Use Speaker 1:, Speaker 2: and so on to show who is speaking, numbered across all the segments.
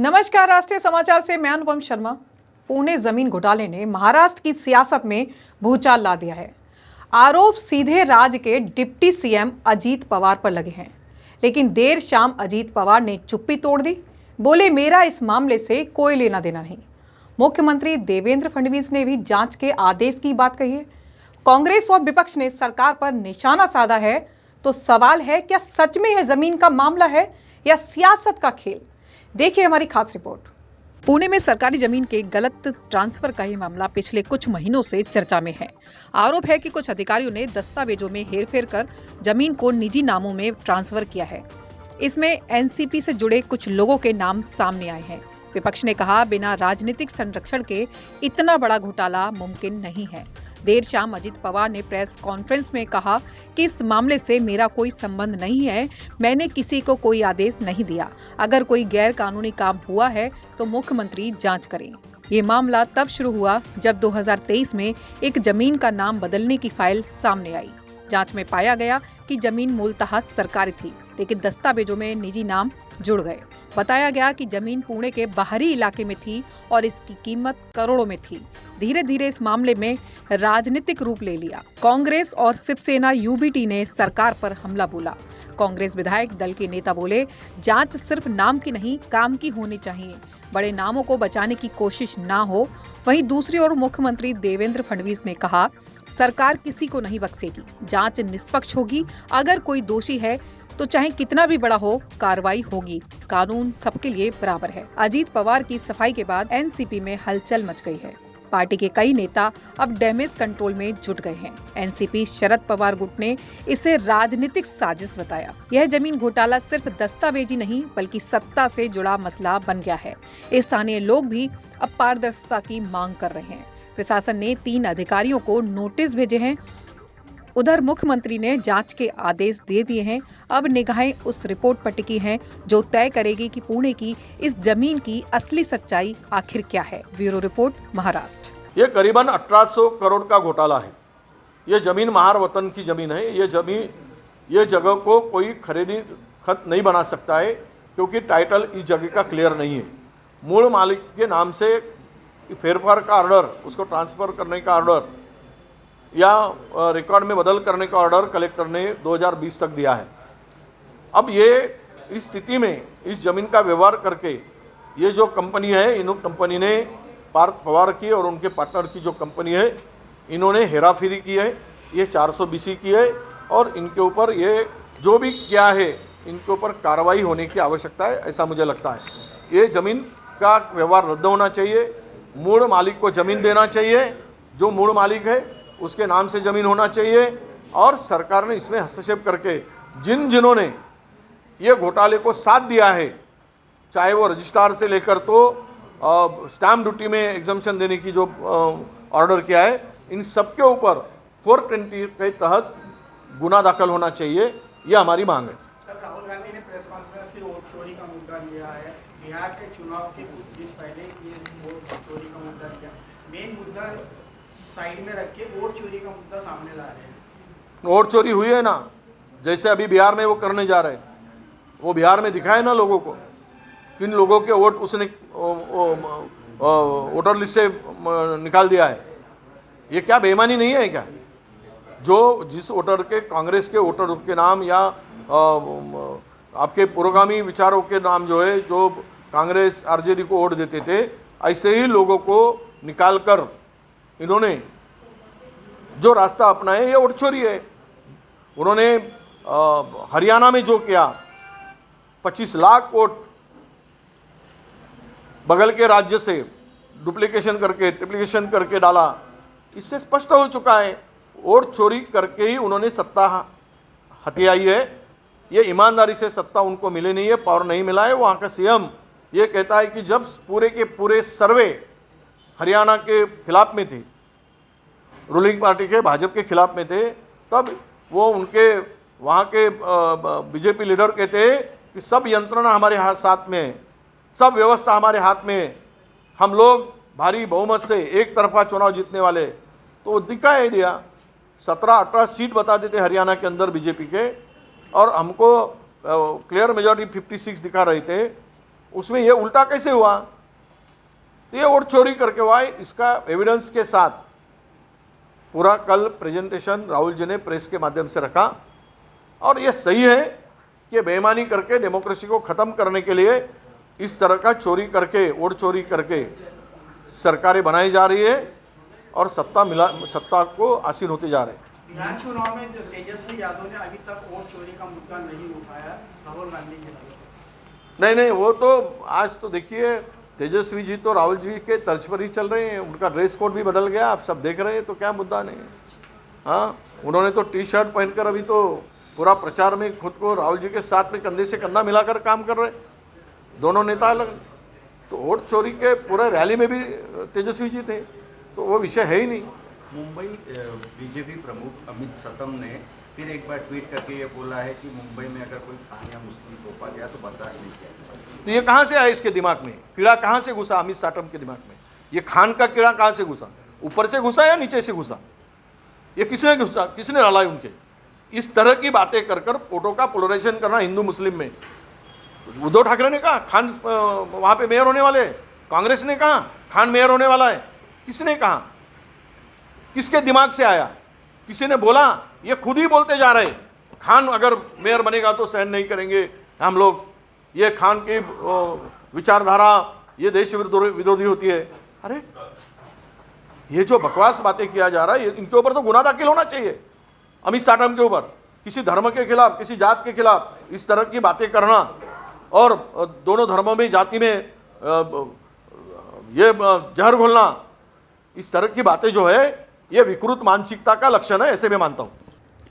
Speaker 1: नमस्कार, राष्ट्रीय समाचार से मैं अनुपम शर्मा। पुणे जमीन घोटाले ने महाराष्ट्र की सियासत में भूचाल ला दिया है। आरोप सीधे राज्य के डिप्टी सीएम अजीत पवार पर लगे हैं, लेकिन देर शाम अजीत पवार ने चुप्पी तोड़ दी। बोले, मेरा इस मामले से कोई लेना देना नहीं। मुख्यमंत्री देवेंद्र फडणवीस ने भी जांच के आदेश की बात कही है। कांग्रेस और विपक्ष ने सरकार पर निशाना साधा है। तो सवाल है, क्या सच में यह जमीन का मामला है या सियासत का खेल? देखिए हमारी खास रिपोर्ट। पुणे में सरकारी जमीन के गलत ट्रांसफर का ये मामला पिछले कुछ महीनों से चर्चा में है। आरोप है कि कुछ अधिकारियों ने दस्तावेजों में हेरफेर कर जमीन को निजी नामों में ट्रांसफर किया है। इसमें एनसीपी से जुड़े कुछ लोगों के नाम सामने आए हैं। विपक्ष ने कहा, बिना राजनीतिक संरक्षण के इतना बड़ा घोटाला मुमकिन नहीं है। देर शाम अजीत पवार ने प्रेस कॉन्फ्रेंस में कहा कि इस मामले से मेरा कोई संबंध नहीं है, मैंने किसी को कोई आदेश नहीं दिया। अगर कोई गैर कानूनी काम हुआ है तो मुख्यमंत्री जांच करें। ये मामला तब शुरू हुआ जब 2023 में एक जमीन का नाम बदलने की फाइल सामने आई। जांच में पाया गया कि जमीन मूलतः सरकारी थी, लेकिन दस्तावेजों में निजी नाम जुड़ गए। बताया गया कि जमीन पुणे के बाहरी इलाके में थी और इसकी कीमत करोड़ों में थी। धीरे धीरे इस मामले में राजनीतिक रूप ले लिया। कांग्रेस और शिवसेना यूबीटी ने सरकार पर हमला बोला। कांग्रेस विधायक दल के नेता बोले, जांच सिर्फ नाम की नहीं, काम की होनी चाहिए। बड़े नामों को बचाने की कोशिश ना हो। वहीं दूसरी ओर मुख्यमंत्री देवेंद्र फडणवीस ने कहा, सरकार किसी को नहीं बख्शेगी, जांच निष्पक्ष होगी। अगर कोई दोषी है तो चाहे कितना भी बड़ा हो, कार्रवाई होगी। कानून सबके लिए बराबर है। अजीत पवार की सफाई के बाद एनसीपी में हलचल मच गई है। पार्टी के कई नेता अब डैमेज कंट्रोल में जुट गए हैं। एनसीपी शरद पवार गुट ने इसे राजनीतिक साजिश बताया। यह जमीन घोटाला सिर्फ दस्तावेजी नहीं, बल्कि सत्ता से जुड़ा मसला बन गया है। स्थानीय लोग भी अब पारदर्शिता की मांग कर रहे हैं। प्रशासन ने 3 अधिकारियों को नोटिस भेजे हैं। उधर मुख्यमंत्री ने जांच के आदेश दे दिए हैं। अब निगाहें उस रिपोर्ट पर टिकी हैं जो तय करेगी कि पुणे की इस जमीन की असली सच्चाई आखिर क्या है। Bureau report, Maharashtra.
Speaker 2: ये करीबन 1800 करोड़ का घोटाला है। ये जमीन महार वतन की जमीन है। ये जगह को कोई खरीदी खत नहीं बना सकता है, क्योंकि टाइटल इस जगह का क्लियर नहीं है। मूल मालिक के नाम से फेरफार का ऑर्डर, उसको ट्रांसफर करने का ऑर्डर या रिकॉर्ड में बदल करने का ऑर्डर कलेक्टर ने 2020 तक दिया है। अब ये इस स्थिति में इस जमीन का व्यवहार करके ये जो कंपनी है, इन कंपनी ने पार्थ पवार की और उनके पार्टनर की जो कंपनी है, इन्होंने हेराफेरी की है। ये 400 BC की है और इनके ऊपर ये जो भी किया है, इनके ऊपर कार्रवाई होने की आवश्यकता है, ऐसा मुझे लगता है। ये ज़मीन का व्यवहार रद्द होना चाहिए। मूल मालिक को ज़मीन देना चाहिए। जो मूल मालिक है उसके नाम से ज़मीन होना चाहिए। और सरकार ने इसमें हस्तक्षेप करके जिन्होंने ये घोटाले को साथ दिया है, चाहे वो रजिस्ट्रार से लेकर तो स्टैम्प ड्यूटी में एग्जम्पशन देने की जो ऑर्डर किया है, इन सबके ऊपर 420 के तहत गुना दाखिल होना चाहिए। ये हमारी मांग है।
Speaker 3: राहुल गांधी ने प्रेस कॉन्फ्रेंस में वोट चोरी का मुद्दा लिया है। बिहार के चुनाव के कुछ दिन पहले ये वोट चोरी का मुद्दा किया। मेन मुद्दा साइड में रख के वोट चोरी का मुद्दा सामने ला रहे हैं।
Speaker 2: वोट चोरी हुई है ना, जैसे अभी बिहार में वो करने जा रहे हैं। वो बिहार में दिखाए ना लोगों को, किन लोगों के वोट उसने वोटर लिस्ट से निकाल दिया है। ये क्या बेईमानी नहीं है क्या? जो जिस वोटर के, कांग्रेस के वोटर के नाम या आपके पुरोगामी विचारों के नाम जो है, जो कांग्रेस आरजेडी को वोट देते थे, ऐसे ही लोगों को निकाल कर इन्होंने जो रास्ता अपनाया, ये वोट चोरी है। उन्होंने हरियाणा में जो किया, 25 लाख वोट बगल के राज्य से डुप्लीकेशन करके, ट्रिप्लीकेशन करके डाला। इससे स्पष्ट हो चुका है, वोट चोरी करके ही उन्होंने सत्ता हथियाई है। ये ईमानदारी से सत्ता उनको मिली नहीं है, पावर नहीं मिला है। वहाँ का सीएम ये कहता है कि जब पूरे के पूरे सर्वे हरियाणा के खिलाफ में थे, रूलिंग पार्टी के भाजपा के खिलाफ में थे, तब वो उनके वहाँ के बीजेपी लीडर कहते हैं कि सब यंत्रणा हमारे हाथ साथ में है, सब व्यवस्था हमारे हाथ में है, हम लोग भारी बहुमत से एक तरफा चुनाव जीतने वाले। तो वो दिखाई दिया, 17-18 सीट बता देते हरियाणा के अंदर बीजेपी के, और हमको क्लियर मेजॉरिटी 56 दिखा रहे थे। उसमें ये उल्टा कैसे हुआ? तो ये वोट चोरी करके हुआ है। इसका एविडेंस के साथ पूरा कल प्रेजेंटेशन राहुल जी ने प्रेस के माध्यम से रखा, और ये सही है कि बेईमानी करके डेमोक्रेसी को ख़त्म करने के लिए इस तरह का चोरी करके, वोट चोरी करके सरकारें बनाई जा रही है और सत्ता को आसीन होते जा रहे हैं।
Speaker 3: बिहार चुनाव में जो तेजस्वी यादव ने अभी तक वोट चोरी का मुद्दा नहीं उठाया राहुल गांधी के साथ।
Speaker 2: नहीं, वो तो आज तो देखिए, तेजस्वी जी तो राहुल जी के तर्ज पर ही चल रहे हैं। उनका ड्रेस कोड भी बदल गया, आप सब देख रहे हैं, तो क्या मुद्दा नहीं है। हाँ, उन्होंने तो टी शर्ट पहनकर अभी तो पूरा प्रचार में खुद को राहुल जी के साथ में कंधे से कंधा मिलाकर काम कर रहे, दोनों नेता अलग। तो वोट चोरी के पूरे रैली में भी तेजस्वी जी थे, तो वो विषय है ही नहीं।
Speaker 4: मुंबई बीजेपी प्रमुख अमित सतम ने फिर एक बार ट्वीट करके ये बोला है कि मुंबई में अगर कोई खान या मुस्लिम तोपा गया तो बर्दाश्त नहीं किया जाएगा।
Speaker 2: तो ये कहाँ से आया इसके दिमाग में? कीड़ा कहाँ से घुसा अमित साटम के दिमाग में? ये खान का कीड़ा कहाँ से घुसा? ऊपर से घुसा या नीचे से घुसा? ये किसने घुसा, किसने डाला उनके? इस तरह की बातें कर कर वोटों का पोलराइजेशन करना हिंदू मुस्लिम में। उद्धव ठाकरे ने कहा खान वहाँ पे मेयर होने वाले, कांग्रेस ने कहा खान मेयर होने वाला है। किसने कहा? किसके दिमाग से आया? किसी ने बोला? ये खुद ही बोलते जा रहे, खान अगर मेयर बनेगा तो सहन नहीं करेंगे हम लोग, ये खान की विचारधारा ये देश विरोधी होती है। अरे ये जो बकवास बातें किया जा रहा है, इनके ऊपर तो गुनाह दाखिल होना चाहिए। अमित साटम के ऊपर किसी धर्म के खिलाफ, किसी जात के खिलाफ इस तरह की बातें करना, और दोनों धर्मों में, जाति में ये जहर घोलना, इस तरह की बातें जो है ये विकृत मानसिकता का लक्षण है, ऐसे मैं मानता हूँ।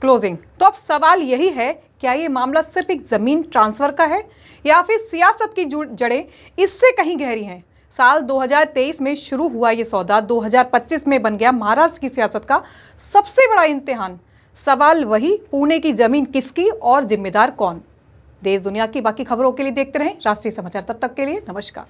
Speaker 1: क्लोजिंग। तो अब सवाल यही है, क्या ये मामला सिर्फ एक जमीन ट्रांसफर का है या फिर सियासत की जड़ें इससे कहीं गहरी हैं? साल 2023 में शुरू हुआ ये सौदा 2025 में बन गया महाराष्ट्र की सियासत का सबसे बड़ा इम्तिहान। सवाल वही, पुणे की जमीन किसकी और जिम्मेदार कौन? देश दुनिया की बाकी खबरों के लिए देखते रहें राष्ट्रीय समाचार। तब तक के लिए नमस्कार।